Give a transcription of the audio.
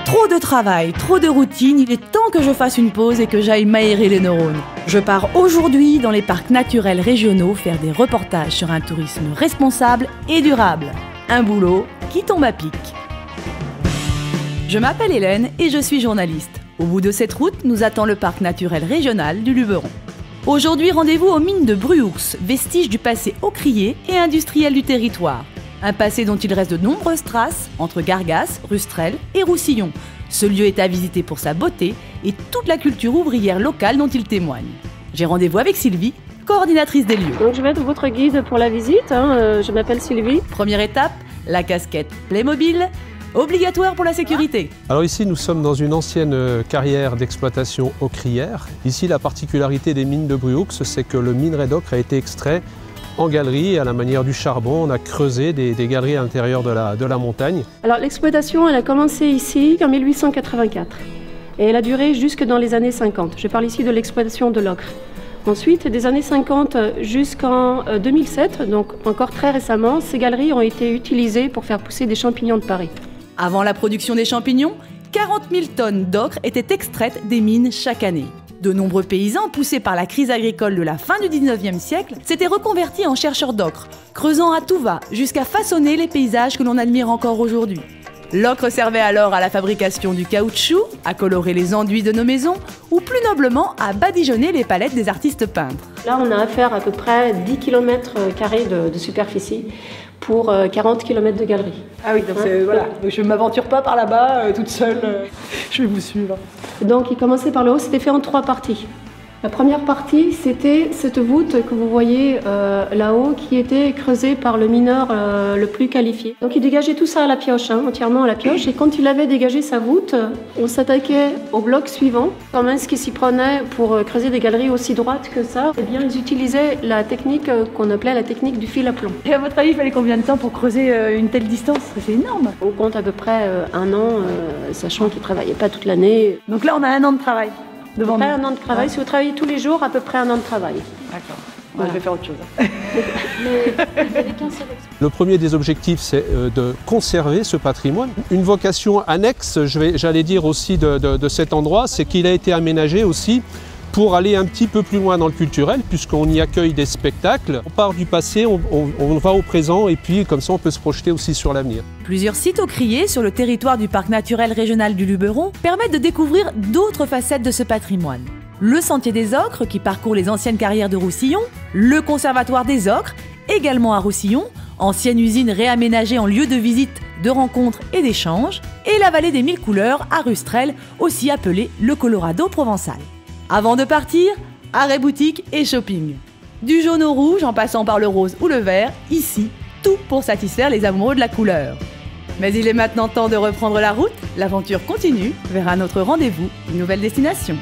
Trop de travail, trop de routine, il est temps que je fasse une pause et que j'aille m'aérer les neurones. Je pars aujourd'hui dans les parcs naturels régionaux faire des reportages sur un tourisme responsable et durable. Un boulot qui tombe à pic. Je m'appelle Hélène et je suis journaliste. Au bout de cette route, nous attend le parc naturel régional du Luberon. Aujourd'hui, rendez-vous aux mines de Bruoux, vestige du passé aucrier et industriel du territoire. Un passé dont il reste de nombreuses traces entre Gargasses, Rustrel et Roussillon. Ce lieu est à visiter pour sa beauté et toute la culture ouvrière locale dont il témoigne. J'ai rendez-vous avec Sylvie, coordinatrice des lieux. Donc je vais être votre guide pour la visite, je m'appelle Sylvie. Première étape, la casquette Playmobil, obligatoire pour la sécurité. Alors ici, nous sommes dans une ancienne carrière d'exploitation aucrière. Ici, la particularité des mines de Bruoux, c'est que le minerai d'ocre a été extrait en galerie, à la manière du charbon. On a creusé des galeries à l'intérieur de la montagne. Alors l'exploitation, elle a commencé ici en 1884 et elle a duré jusque dans les années 50. Je parle ici de l'exploitation de l'ocre. Ensuite, des années 50 jusqu'en 2007, donc encore très récemment, ces galeries ont été utilisées pour faire pousser des champignons de Paris. Avant la production des champignons, 40 000 tonnes d'ocre étaient extraites des mines chaque année. De nombreux paysans, poussés par la crise agricole de la fin du 19e siècle, s'étaient reconvertis en chercheurs d'ocre, creusant à tout va jusqu'à façonner les paysages que l'on admire encore aujourd'hui. L'ocre servait alors à la fabrication du caoutchouc, à colorer les enduits de nos maisons, ou plus noblement à badigeonner les palettes des artistes peintres. Là, on a affaire à peu près 10 km² de superficie pour 40 km de galerie. Ah oui, donc voilà. Donc je ne m'aventure pas par là-bas, toute seule, je vais vous suivre. Donc il commençait par le haut, c'était fait en 3 parties. La première partie, c'était cette voûte que vous voyez là-haut, qui était creusée par le mineur le plus qualifié. Donc il dégageait tout ça à la pioche, entièrement à la pioche, et quand il avait dégagé sa voûte, on s'attaquait au bloc suivant. Quand même, ce qui s'y prenait pour creuser des galeries aussi droites que ça, eh bien, ils utilisaient la technique qu'on appelait la technique du fil à plomb. Et à votre avis, il fallait combien de temps pour creuser une telle distance? C'est énorme. On compte à peu près 1 an, sachant qu'ils ne travaillaient pas toute l'année. Donc là, on a 1 an de travail. À peu près 1 an de travail. Ouais. Si vous travaillez tous les jours, à peu près 1 an de travail. D'accord. Voilà. Je vais faire autre chose. Le premier des objectifs, c'est de conserver ce patrimoine. Une vocation annexe, j'allais dire aussi de cet endroit, c'est qu'il a été aménagé aussi pour aller un petit peu plus loin dans le culturel, puisqu'on y accueille des spectacles. On part du passé, on va au présent, et puis comme ça on peut se projeter aussi sur l'avenir. Plusieurs sites aucriers sur le territoire du parc naturel régional du Luberon permettent de découvrir d'autres facettes de ce patrimoine. Le sentier des ocres qui parcourt les anciennes carrières de Roussillon, le conservatoire des ocres, également à Roussillon, ancienne usine réaménagée en lieu de visite, de rencontres et d'échanges, et la vallée des 1000 couleurs à Rustrel, aussi appelée le Colorado provençal. Avant de partir, arrêt boutique et shopping. Du jaune au rouge en passant par le rose ou le vert, ici, tout pour satisfaire les amoureux de la couleur. Mais il est maintenant temps de reprendre la route, l'aventure continue vers un autre rendez-vous, une nouvelle destination.